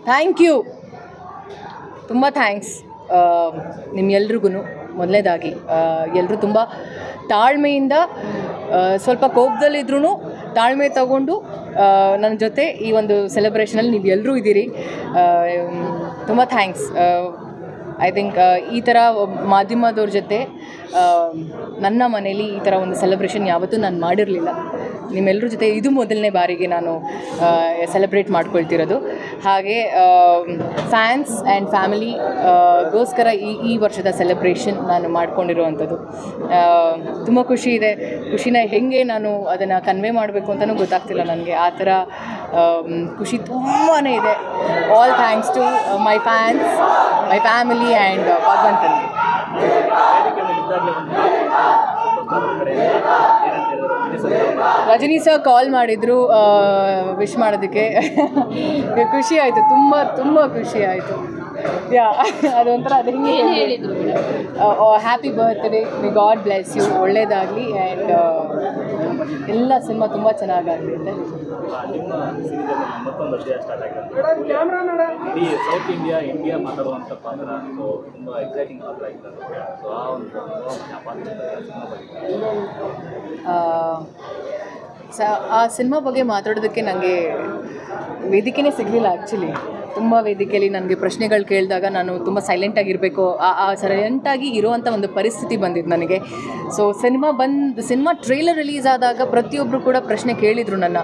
Thank you, ತುಂಬ thanks ನಿಮ್ಮೆಲ್ರಿಗೂ. ಮೊದಲನೇದಾಗಿ ಎಲ್ಲರೂ ತುಂಬ ತಾಳ್ಮೆಯಿಂದ, ಸ್ವಲ್ಪ ಕೋಪದಲ್ಲಿದ್ರೂ ತಾಳ್ಮೆ ತಗೊಂಡು ನನ್ನ ಜೊತೆ ಈ ಒಂದು ಸೆಲೆಬ್ರೇಷನಲ್ಲಿ ನೀವು ಎಲ್ಲರೂ ಇದ್ದೀರಿ. ತುಂಬ ಥ್ಯಾಂಕ್ಸ್. ಐ ಥಿಂಕ್ ಈ ಥರ ಮಾಧ್ಯಮದವ್ರ ಜೊತೆ ನನ್ನ ಮನೇಲಿ ಈ ಥರ ಒಂದು ಸೆಲೆಬ್ರೇಷನ್ ಯಾವತ್ತೂ ನಾನು ಮಾಡಿರಲಿಲ್ಲ. ನಿಮ್ಮೆಲ್ಲರ ಜೊತೆ ಇದು ಮೊದಲನೇ ಬಾರಿಗೆ ನಾನು ಸೆಲೆಬ್ರೇಟ್ ಮಾಡ್ಕೊಳ್ತಿರೋದು. ಹಾಗೆ ಫ್ಯಾನ್ಸ್ ಆ್ಯಂಡ್ ಫ್ಯಾಮಿಲಿಗೋಸ್ಕರ ಈ ವರ್ಷದ ಸೆಲೆಬ್ರೇಷನ್ ನಾನು ಮಾಡ್ಕೊಂಡಿರುವಂಥದ್ದು. ತುಂಬ ಖುಷಿ ಇದೆ. ಖುಷಿನ ಹೇಗೆ ನಾನು ಅದನ್ನು ಕನ್ವೆ ಮಾಡಬೇಕು ಅಂತಲೂ ಗೊತ್ತಾಗ್ತಿಲ್ಲ ನನಗೆ. ಆ ಥರ ಖುಷಿ ತುಂಬಾ ಇದೆ. All thanks to my fans, my family and ಭಗವಂತನಿಗೆ. ರಜನಿ ಸರ್ ಕಾಲ್ ಮಾಡಿದರು ವಿಶ್ ಮಾಡೋದಕ್ಕೆ. ಖುಷಿ ಆಯಿತು, ತುಂಬ ತುಂಬ ಖುಷಿ ಆಯಿತು. ಅದೊಂಥರ ಅದು ಹಿಂಗೆ ಹೇಳಿದರು, happy birthday, may God bless you, ಒಳ್ಳೆಯದಾಗಲಿ ಆ್ಯಂಡ್ ಎಲ್ಲ ಸಿನಿಮಾ ತುಂಬ ಚೆನ್ನಾಗಾಗಲಿ ಅಂತ. ಸೌತ್ ಇಂಡಿಯಾ ಮಾತಾಡುವಂಥ ಪಾತ್ರ ತುಂಬ ಎಕ್ಸೈಟಿಂಗ್ ಪಾತ್ರ ಆಗಿದ್ದಾರೆ. ಸೊ ಆ ಒಂದು ಆ ಸಿನಿಮಾ ಬಗ್ಗೆ ಮಾತಾಡೋದಕ್ಕೆ ನನಗೆ ವೇದಿಕೆನೇ ಸಿಗಲಿಲ್ಲ. ಆ್ಯಕ್ಚುಲಿ ತುಂಬ ವೇದಿಕೆಯಲ್ಲಿ ನನಗೆ ಪ್ರಶ್ನೆಗಳು ಕೇಳಿದಾಗ ನಾನು ತುಂಬ ಸೈಲೆಂಟಾಗಿರಬೇಕು, ಆ ಸೈಲೆಂಟಾಗಿ ಇರೋವಂಥ ಒಂದು ಪರಿಸ್ಥಿತಿ ಬಂದಿದ್ದು ನನಗೆ. ಸೊ ಸಿನಿಮಾ ಟ್ರೈಲರ್ ರಿಲೀಸ್ ಆದಾಗ ಪ್ರತಿಯೊಬ್ಬರು ಕೂಡ ಪ್ರಶ್ನೆ ಕೇಳಿದರು ನನ್ನ,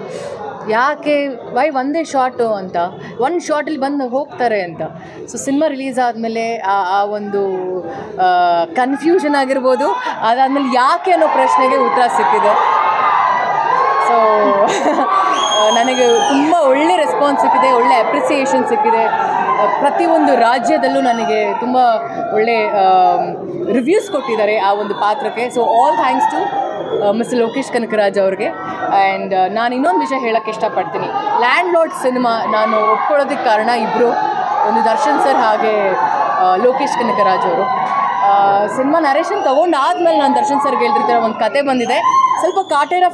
ಯಾಕೆ ವೈ ಒಂದೇ ಶಾರ್ಟು ಅಂತ, ಒಂದು ಶಾರ್ಟಲ್ಲಿ ಬಂದು ಹೋಗ್ತಾರೆ ಅಂತ. ಸೊ ಸಿನಿಮಾ ರಿಲೀಸ್ ಆದಮೇಲೆ ಆ ಒಂದು ಕನ್ಫ್ಯೂಷನ್ ಆಗಿರ್ಬೋದು, ಅದಾದಮೇಲೆ ಯಾಕೆ ಅನ್ನೋ ಪ್ರಶ್ನೆಗೆ ಉತ್ತರ ಸಿಕ್ಕಿದೆ. ಸೊ ನನಗೆ ತುಂಬ ಒಳ್ಳೆ ರೆಸ್ಪಾನ್ಸ್ ಸಿಕ್ಕಿದೆ, ಒಳ್ಳೆ ಅಪ್ರಿಸಿಯೇಷನ್ ಸಿಕ್ಕಿದೆ. ಪ್ರತಿಯೊಂದು ರಾಜ್ಯದಲ್ಲೂ ನನಗೆ ತುಂಬ ಒಳ್ಳೆ ರಿವ್ಯೂಸ್ ಕೊಟ್ಟಿದ್ದಾರೆ ಆ ಒಂದು ಪಾತ್ರಕ್ಕೆ. So all thanks to mister Lokesh Kanagaraj ಅವ್ರಿಗೆ. ಆ್ಯಂಡ್ ನಾನು ಇನ್ನೊಂದು ವಿಷಯ ಹೇಳೋಕ್ಕೆ ಇಷ್ಟಪಡ್ತೀನಿ. ಲ್ಯಾಂಡ್ ಲಾರ್ಡ್ ಸಿನಿಮಾ ನಾನು ಒಪ್ಕೊಳ್ಳೋದಕ್ಕೆ ಕಾರಣ ಇಬ್ಬರು, ಒಂದು ದರ್ಶನ್ ಸರ್ ಹಾಗೆ ಲೋಕೇಶ್ ಕನಕರಾಜ್ ಅವರು. ಸಿನಿಮಾ ನರೇಷನ್ ತೊಗೊಂಡಾದ್ಮೇಲೆ ನಾನು ದರ್ಶನ್ ಸರ್ಗೆ ಹೇಳ್ತಿರ್ತಾರೆ, ಒಂದು ಕತೆ ಬಂದಿದೆ, ಸ್ವಲ್ಪ ಕಾಟೇರ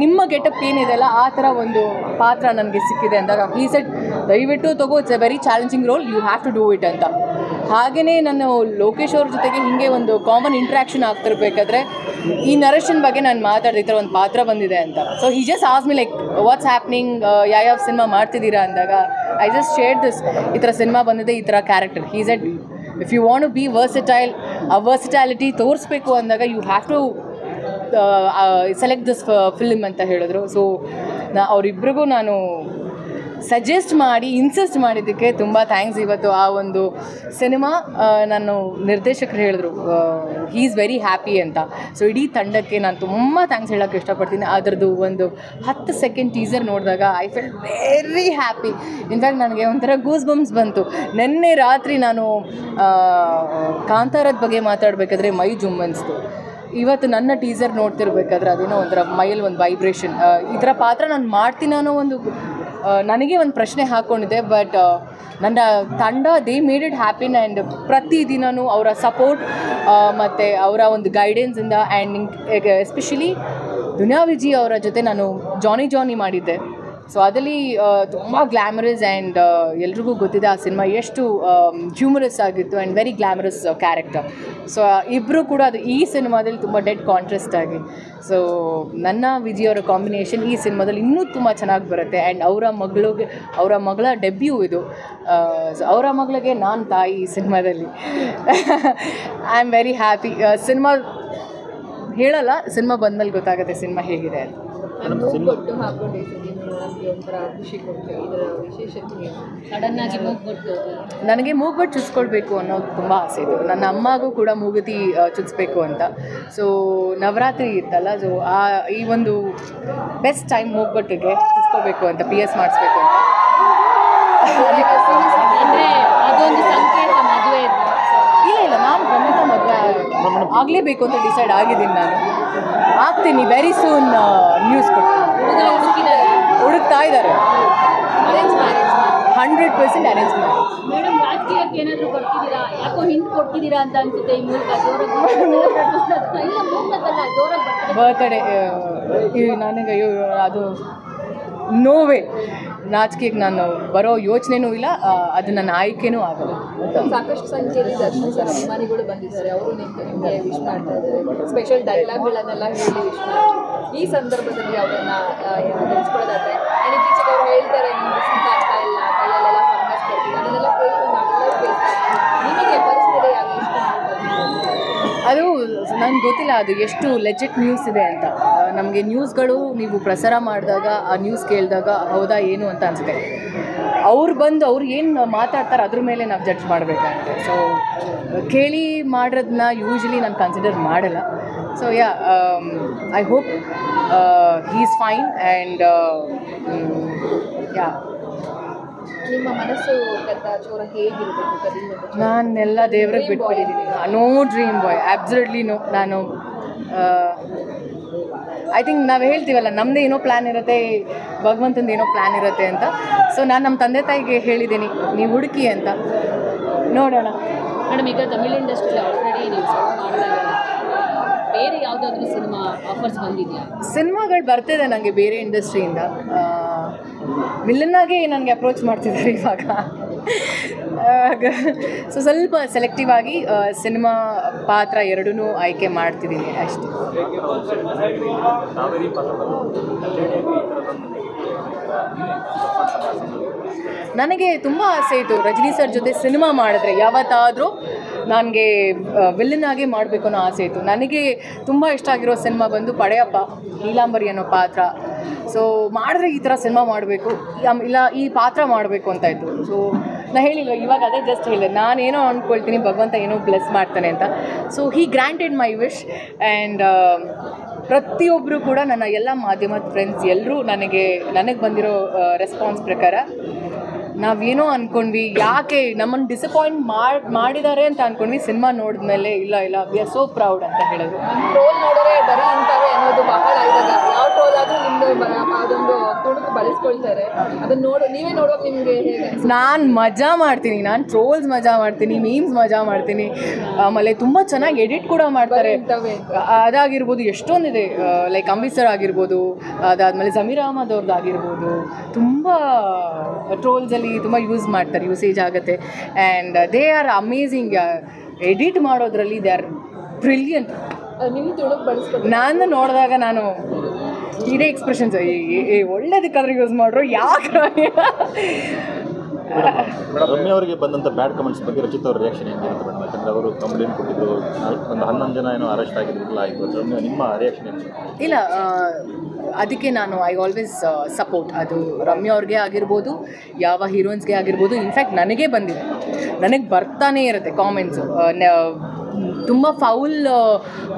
ನಿಮ್ಮ ಗೆಟಪ್ ಏನಿದೆಯಲ್ಲ ಆ ಥರ ಒಂದು ಪಾತ್ರ ನನಗೆ ಸಿಕ್ಕಿದೆ ಅಂದಾಗ ಈ ಸೆಟ್ ದಯವಿಟ್ಟು ತಗೋ, it's a very challenging role, you have to do it ಅಂತ. ಹಾಗೆಯೇ ನಾನು ಲೋಕೇಶ್ ಅವ್ರ ಜೊತೆಗೆ ಹೀಗೆ ಒಂದು ಕಾಮನ್ ಇಂಟ್ರ್ಯಾಕ್ಷನ್ ಆಗ್ತಿರ್ಬೇಕಾದ್ರೆ ಈ ನರೇಷನ್ ಬಗ್ಗೆ ನಾನು ಮಾತಾಡಿದ ಈ ಥರ ಒಂದು ಪಾತ್ರ ಬಂದಿದೆ ಅಂತ. So he just ask me like what's happening, ಯಾವ ಸಿನಿಮಾ ಮಾಡ್ತಿದ್ದೀರಾ ಅಂದಾಗ ಐ ಜಸ್ಟ್ ಶೇರ್ಡ್ ದಿಸ್, ಈ ಥರ ಸಿನಿಮಾ ಬಂದಿದೆ, ಈ ಥರ character. He said if you want to be versatile, ಆ ವರ್ಸಟೈಲಿಟಿ ತೋರಿಸ್ಬೇಕು ಅಂದಾಗ you have to select this film ಅಂತ ಹೇಳಿದ್ರು. ಸೊ ಅವರಿಬ್ಬರಿಗೂ ನಾನು ಸಜೆಸ್ಟ್ ಮಾಡಿ ಇನ್ಸಿಸ್ಟ್ ಮಾಡಿದ್ದಕ್ಕೆ ತುಂಬ ಥ್ಯಾಂಕ್ಸ್. ಇವತ್ತು ಆ ಒಂದು ಸಿನಿಮಾ ನಾನು ನಿರ್ದೇಶಕರು ಹೇಳಿದ್ರು ಹೀ ಈಸ್ ವೆರಿ ಹ್ಯಾಪಿ ಅಂತ. ಸೊ ಇಡೀ ತಂಡಕ್ಕೆ ನಾನು ತುಂಬ ಥ್ಯಾಂಕ್ಸ್ ಹೇಳೋಕ್ಕೆ ಇಷ್ಟಪಡ್ತೀನಿ. ಅದರದ್ದು ಒಂದು 10 ಸೆಕೆಂಡ್ ಟೀಸರ್ ನೋಡಿದಾಗ I felt very happy. In fact ನನಗೆ ಒಂಥರ ಗೂಸ್ ಬಂಪ್ಸ್ ಬಂತು. ನಿನ್ನೆ ರಾತ್ರಿ ನಾನು ಕಾಂತಾರದ ಬಗ್ಗೆ ಮಾತಾಡಬೇಕಾದ್ರೆ ಮೈ ಜುಮ್ಮನ್ಸ್ತು. ಇವತ್ತು ನನ್ನ ಟೀಸರ್ ನೋಡ್ತಿರ್ಬೇಕಾದ್ರೆ ಅದೇನೋ ಒಂಥರ ಮೈಯಲ್ಲಿ ಒಂದು ವೈಬ್ರೇಷನ್. ಈ ಥರ ಪಾತ್ರ ನಾನು ಮಾಡ್ತೀನಿ ಅನ್ನೋ ಒಂದು ನನಗೆ ಒಂದು ಪ್ರಶ್ನೆ ಹಾಕ್ಕೊಂಡಿದ್ದೆ. ಬಟ್ ನನ್ನ ತಂಡ they made it happen. And ಪ್ರತಿದಿನವೂ ಅವರ ಸಪೋರ್ಟ್ ಮತ್ತು ಅವರ ಒಂದು ಗೈಡೆನ್ಸಿಂದ ಆ್ಯಂಡ್ ಎಸ್ಪೆಷಲಿ ದುನಿಯಾ ವಿಜಿ ಅವರ ಜೊತೆ ನಾನು ಜಾನಿ ಮಾಡಿದ್ದೆ. ಸೊ ಅದರಲ್ಲಿ ತುಂಬ ಗ್ಲ್ಯಾಮರಸ್ ಆ್ಯಂಡ್ ಎಲ್ರಿಗೂ ಗೊತ್ತಿದೆ ಆ ಸಿನಿಮಾ ಎಷ್ಟು ಹ್ಯೂಮರಸ್ ಆಗಿತ್ತು and very glamorous character. So ಇಬ್ಬರು ಕೂಡ ಅದು ಈ ಸಿನಿಮಾದಲ್ಲಿ ತುಂಬ ಡೆಡ್ ಕಾಂಟ್ರಾಸ್ಟ್ ಆಗಿ. ಸೊ ನನ್ನ ವಿಜಯ್ ಅವರ ಕಾಂಬಿನೇಷನ್ ಈ ಸಿನಿಮಾದಲ್ಲಿ ಇನ್ನೂ ತುಂಬ ಚೆನ್ನಾಗಿ ಬರುತ್ತೆ. ಆ್ಯಂಡ್ ಅವರ ಮಗಳ ಡೆಬ್ಯೂ ಇದು. ಸೊ ಅವರ ಮಗಳಿಗೆ ನಾನು ತಾಯಿ ಈ ಸಿನಿಮಾದಲ್ಲಿ. I am very happy. Cinema ಹೇಳಲ್ಲ, ಸಿನಿಮಾ ಬಂದಮೇಲೆ ಗೊತ್ತಾಗುತ್ತೆ ಸಿನಿಮಾ ಹೇಗಿದೆ ಅಂತ. ನನಗೆ ಮೂಗ್ಬಟ್ಟು ಚುಚ್ಕೊಳ್ಬೇಕು ಅನ್ನೋದು ತುಂಬ ಆಸೆ ಇತ್ತು. ನನ್ನ ಅಮ್ಮಗೂ ಕೂಡ ಮೂಗುತಿ ಚುಚ್ಬೇಕು ಅಂತ. ಸೊ ನವರಾತ್ರಿ ಇತ್ತಲ್ಲ, ಸೊ ಈ ಒಂದು ಬೆಸ್ಟ್ ಟೈಮ್ ಮೂಗ್ಬಟ್ಟಿಗೆ ಚುಚ್ಕೋಬೇಕು ಅಂತ, PS ಮಾಡಿಸ್ಬೇಕು ಅಂತ. ಅದೊಂದು ಸಂಕೇತ ಮದುವೆ ಇಲ್ಲ ನಾನು ಖಂಡಿತ ಮದುವೆ ಆಗಲೇಬೇಕು ಅಂತ ಡಿಸೈಡ್ ಆಗಿದ್ದೀನಿ. ನಾನು ಆಗ್ತೀನಿ, ವೆರಿ ಸೂನ್ ನ್ಯೂಸ್ ಕೊಡ್ತೀನಿ. ಹುಡುಕ್ತಾ ಇದ್ದಾರೆ. 100% ಅರೇಂಜ್ ಮ್ಯಾರೇಜ್. ಮೇಡಮ್, ರಾಜಕೀಯಕ್ಕೆ ಏನಾದರೂ ಕೊಡ್ತಿದ್ದೀರಾ? ಯಾಕೋ ಹಿಂಟ್ ಕೊಡ್ತಿದ್ದೀರಾ ಅಂತ ಅನ್ಸುತ್ತೆ ಈ ಮೂಲಕ. ಜೋರಾಗಿ ಬರ್ತ್ಡೇ ನನಗೆ ಅದು ನಾಚಿಕೆಗೆ ನಾನು ಬರೋ ಯೋಚನೆನೂ ಇಲ್ಲ, ಅದು ನನ್ನ ಆಯ್ಕೆನೂ ಆಗಲ್ಲ. ಸಾಕಷ್ಟು ಸಂಖ್ಯೆಯಲ್ಲಿ ದರ್ಶನ್ ಸರ್ ಅಭಿಮಾನಿಗಳು ಬಂದಿದ್ದಾರೆ, ಅವರು ನಿಮಗೆ ವಿಶ್ ಮಾಡ್ತಾ ಇದ್ದಾರೆ, ಸ್ಪೆಷಲ್ ಡೈಲಾಗ್ಗಳನ್ನೆಲ್ಲ ಹೇಳಿ ವಿಶ್ ಮಾಡ್ತಾರೆ. ಈ ಸಂದರ್ಭದಲ್ಲಿ ಅವರನ್ನ ನೆನೆಸ್ಕೊಳ್ಳೋದಾದ್ರೆ ಇತ್ತೀಚೆಗೆ ಅವ್ರು ಹೇಳ್ತಾರೆ ನಿಮ್ಗೆ ಸುತ್ತ ಆಗ್ತಾ ಇಲ್ಲ, ಕೈಯಲ್ಲೆಲ್ಲ ಫಂಗಸ್ ಬರ್ತಿದೆ, ಅದನ್ನೆಲ್ಲ ಕೇಳಿ ನಿಮಗೆ ಪರ್ಸನಲಿ ಯಾಕೆ ಇಷ್ಟ ಅದು ನನಗೆ ಗೊತ್ತಿಲ್ಲ ಅದು ಎಷ್ಟು ಲೆಜಿಟ್ ನ್ಯೂಸ್ ಇದೆ ಅಂತ. ನಮಗೆ ನ್ಯೂಸ್ಗಳು ನೀವು ಪ್ರಸಾರ ಮಾಡಿದಾಗ ಆ ನ್ಯೂಸ್ ಕೇಳಿದಾಗ ಹೌದಾ ಏನು ಅಂತ ಅನಿಸುತ್ತೆ. ಅವ್ರು ಬಂದು ಅವ್ರು ಏನು ಮಾತಾಡ್ತಾರೆ ಅದ್ರ ಮೇಲೆ ನಾವು ಜಡ್ಜ್ ಮಾಡಬೇಕಾಗುತ್ತೆ. ಸೊ ಕೇಳಿ ಮಾಡೋದನ್ನ ಯೂಶ್ವಲಿ ನಾನು ಕನ್ಸಿಡರ್ ಮಾಡಲ್ಲ. So yeah, I hope he is fine and yeah. ನಿಮ್ಮ ಮನಸ್ಸು ಚೋರ ಹೇಗಿರಬೇಕು ಕದಿಯುವ? ನಾನೆಲ್ಲ ದೇವ್ರಿಗೆ ಬಿಟ್ಬಿಟ್ಟಿದ್ದೀನಿ. No dream boy, absolutely no. ನಾನು ಐ ಥಿಂಕ್ ನಾವು ಹೇಳ್ತೀವಲ್ಲ ನಮ್ಮದೇ ಏನೋ ಪ್ಲ್ಯಾನ್ ಇರುತ್ತೆ, ಭಗವಂತಂದು ಏನೋ ಪ್ಲ್ಯಾನ್ ಇರುತ್ತೆ ಅಂತ. ಸೊ ನಾನು ನಮ್ಮ ತಂದೆ ತಾಯಿಗೆ ಹೇಳಿದ್ದೀನಿ ನೀವು ಹುಡುಕಿ ಅಂತ, ನೋಡೋಣ. ಮೇಡಮ್, ಈಗ ತಮಿಳ್ ಇಂಡಸ್ಟ್ರಿಯಲ್ಲಿ ಆಲ್ರೆಡಿ ನೀವು ಮಾಡಿದಾಗ ಬೇರೆ ಯಾವುದಾದ್ರೂ ಸಿನಿಮಾ ಆಫರ್ಸ್ ಬಂದಿದೆಯಾ? ಸಿನಿಮಾಗಳು ಬರ್ತಿದೆ ನನಗೆ ಬೇರೆ ಇಂಡಸ್ಟ್ರಿಯಿಂದ. ವಿಲನ್ನಾಗೆ ನನಗೆ ಅಪ್ರೋಚ್ ಮಾಡ್ತಿದ್ದಾರೆ ಇವಾಗ. ಸೊ ಸ್ವಲ್ಪ ಸೆಲೆಕ್ಟಿವ್ ಆಗಿ ಸಿನಿಮಾ ಪಾತ್ರ ಎರಡೂ ಆಯ್ಕೆ ಮಾಡ್ತಿದ್ದೀನಿ ಅಷ್ಟೇ. ನನಗೆ ತುಂಬ ಆಸೆ ಇತ್ತು ರಜನಿ ಸರ್ ಜೊತೆ ಸಿನಿಮಾ ಮಾಡಿದ್ರೆ ಯಾವತ್ತಾದರೂ ನನಗೆ ವಿಲ್ಲನ್ ಆಗಿ ಮಾಡಬೇಕು ಅನ್ನೋ ಆಸೆ ಇತ್ತು. ನನಗೆ ತುಂಬ ಇಷ್ಟ ಆಗಿರೋ ಸಿನಿಮಾ ಬಂದು ಪಡೆಯಪ್ಪ, ನೀಲಾಂಬರಿ ಅನ್ನೋ ಪಾತ್ರ. ಸೊ ಮಾಡಿದ್ರೆ ಈ ಥರ ಸಿನಿಮಾ ಮಾಡಬೇಕು, ಇಲ್ಲ ಈ ಪಾತ್ರ ಮಾಡಬೇಕು ಅಂತ ಇತ್ತು. ಸೊ ನಾನು ಹೇಳಿಲ್ಲ, ಇವಾಗ ಅದೇ ಜಸ್ಟ್ ಹೇಳಿದೆ, ನಾನೇನೋ ಅಂದ್ಕೊಳ್ತೀನಿ, ಭಗವಂತ ಏನೋ ಬ್ಲೆಸ್ ಮಾಡ್ತಾನೆ ಅಂತ. So he granted my wish. And ಪ್ರತಿಯೊಬ್ಬರು ಕೂಡ ನನ್ನ ಎಲ್ಲ ಮಾಧ್ಯಮದ ಫ್ರೆಂಡ್ಸ್ ಎಲ್ಲರೂ ನನಗೆ ಬಂದಿರೋ ರೆಸ್ಪಾನ್ಸ್ ಪ್ರಕಾರ ನಾವೇನೋ ಅಂದ್ಕೊಂಡ್ವಿ, ಯಾಕೆ ನಮ್ಮನ್ನು ಡಿಸಪಾಯಿಂಟ್ ಮಾಡಿದ್ದಾರೆ ಅಂತ ಅಂದ್ಕೊಂಡ್ವಿ, ಸಿನಿಮಾ ನೋಡಿದ್ಮೇಲೆ ಇಲ್ಲ ವಿ ಆರ್ ಸೋ ಪ್ರೌಡ್ ಅಂತ ಹೇಳಿದ್ರು. ಟ್ರೋಲ್ ನೋಡಿದ್ರೆ ಬರೀ ಇಂಥವೇ ಅನ್ನೋದು ಬಹಳ ಇದಾಗ ಯಾವ ಟ್ರೋಲ್ ಆದರೂ ನಿಮ್ಮದು ಅದೊಂದು ತುಣುಕು ಬಳಸ್ಕೊಳ್ತಾರೆ, ಅದನ್ನು ನೀವೇ ನೋಡುವಾಗ ನಿಮಗೆ ಹೇಗೆ? ನಾನು ಮಜಾ ಮಾಡ್ತೀನಿ, ನಾನು ಟ್ರೋಲ್ಸ್ ಮಜಾ ಮಾಡ್ತೀನಿ, ಮೀಮ್ಸ್ ಮಜಾ ಮಾಡ್ತೀನಿ, ಆಮೇಲೆ ತುಂಬ ಚೆನ್ನಾಗಿ ಎಡಿಟ್ ಕೂಡ ಮಾಡ್ತಾರೆ. ಅದಾಗಿರ್ಬೋದು, ಎಷ್ಟೊಂದಿದೆ, ಲೈಕ್ ಅಂಬಿ ಸರ್ ಆಗಿರ್ಬೋದು, ಅದಾದಮೇಲೆ ಜಮೀರ್ ಅಹಮದ್ ಅವ್ರದ್ದು ಆಗಿರ್ಬೋದು, ತುಂಬ ಟ್ರೋಲ್ಸಲ್ಲಿ ತುಂಬ ಯೂಸೇಜ್ ಆಗುತ್ತೆ. And they are amazing. Edit ಮಾಡೋದ್ರಲ್ಲಿ ದೇ ಆರ್ ಬ್ರಿಲಿಯಂಟ್. ನಿಮ್ಮ ತುಣುಕು ಬಳಸ್ಕೊಂಡು ನಾನು ನೋಡಿದಾಗ ನಾನು ಇದೇ ಎಕ್ಸ್ಪ್ರೆಷನ್ಸ್, ಒಳ್ಳೇದಕ್ಕಾದ್ರೂ ಯೂಸ್ ಮಾಡ್ರು, ಯಾಕೆ? ರಮ್ಯಾ ಅವರಿಗೆ ಬಂದಂಥ ಬ್ಯಾಡ್ ಕಮೆಂಟ್ಸ್ ಬಗ್ಗೆ ರಚಿತ್ ಅವ್ರ ರಿಯಾಕ್ಷನ್ ಹೆಂಗಿರುತ್ತೆ ಮೇಡಮ್? ಯಾಕಂದರೆ ಅವರು ಕಂಪ್ಲೇಂಟ್ ಕೊಟ್ಟಿದ್ರು, ಒಂದು 11 ಜನ ಏನೋ ಅರೆಸ್ಟ್ ಆಗಿದ್ದಿಲ್ಲ ಆಯಿತು. ರಮ್ಯಾ ನಿಮ್ಮ ರಿಯಾಕ್ಷನ್ ಏನು? ಇಲ್ಲ, ಅದಕ್ಕೆ ನಾನು ಐ ಆಲ್ವೇಸ್ ಸಪೋರ್ಟ್. ಅದು ರಮ್ಯಾ ಅವ್ರಿಗೆ ಆಗಿರ್ಬೋದು, ಯಾವ ಹೀರೋಯಿನ್ಸ್ಗೆ ಆಗಿರ್ಬೋದು, ಇನ್ಫ್ಯಾಕ್ಟ್ ನನಗೆ ಬಂದಿದೆ, ನನಗೆ ಬರ್ತಾನೇ ಇರುತ್ತೆ ಕಾಮೆಂಟ್ಸು. ತುಂಬ ಫೌಲ್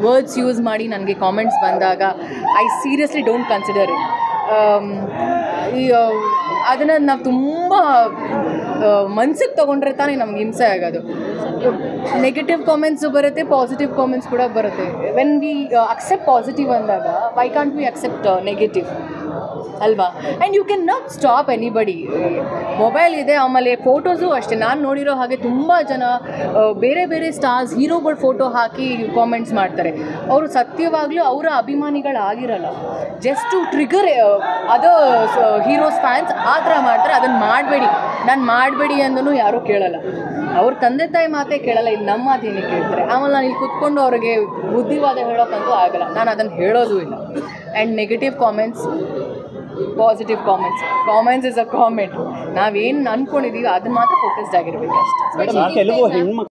ವರ್ಡ್ಸ್ ಯೂಸ್ ಮಾಡಿ ನನಗೆ ಕಾಮೆಂಟ್ಸ್ ಬಂದಾಗ I seriously don't consider it. ಅದನ್ನು ನಾವು ತುಂಬ ಮನ್ಸಿಗೆ ತೊಗೊಂಡ್ರೆ ತಾನೇ ನಮ್ಗೆ ಹಿಂಸೆ ಆಗೋದು. ನೆಗೆಟಿವ್ ಕಾಮೆಂಟ್ಸು ಬರುತ್ತೆ, ಪಾಸಿಟಿವ್ ಕಾಮೆಂಟ್ಸ್ ಕೂಡ ಬರುತ್ತೆ. ವೆನ್ ವಿ ಅಕ್ಸೆಪ್ಟ್ ಪಾಸಿಟಿವ್ ಅಂದಾಗ why can't we accept negative ಅಲ್ವಾ? And you can not stop anybody. Mobile ಇದೆ, ಆಮೇಲೆ ಫೋಟೋಸು ಅಷ್ಟೇ. ನಾನು ನೋಡಿರೋ ಹಾಗೆ ತುಂಬ ಜನ ಬೇರೆ ಬೇರೆ ಸ್ಟಾರ್ಸ್, ಹೀರೋಗಳ ಫೋಟೋ ಹಾಕಿ ಕಾಮೆಂಟ್ಸ್ ಮಾಡ್ತಾರೆ. ಅವರು ಸತ್ಯವಾಗ್ಲೂ ಅವರ ಅಭಿಮಾನಿಗಳಾಗಿರಲ್ಲ, just to trigger other heroes fans ಆ ಥರ ಮಾಡ್ತಾರೆ. ಅದನ್ನು ಮಾಡಬೇಡಿ, ನಾನು ಮಾಡಬೇಡಿ ಅಂದೂ ಯಾರೂ ಕೇಳಲ್ಲ. ಅವ್ರ ತಂದೆ ತಾಯಿ ಮಾತೇ ಕೇಳಲ್ಲ, ಇಲ್ಲಿ ನಮ್ಮ ಮಾತೇನೇ ಕೇಳ್ತಾರೆ. ಆಮೇಲೆ ನಾನು ಇಲ್ಲಿ ಕೂತ್ಕೊಂಡು ಅವ್ರಿಗೆ ಬುದ್ಧಿವಾದ ಹೇಳೋಕ್ಕಂತೂ ಆಗಲ್ಲ, ನಾನು ಅದನ್ನು ಹೇಳೋದು ಇಲ್ಲ. And negative comments, positive comments is a comment. ನಾವೇನು ಅಂದ್ಕೊಂಡಿದ್ದೀವಿ ಅದನ್ನ ಮಾತ್ರ ಫೋಕಸ್ಡ್ ಆಗಿರಬೇಕು ಅಷ್ಟೇ.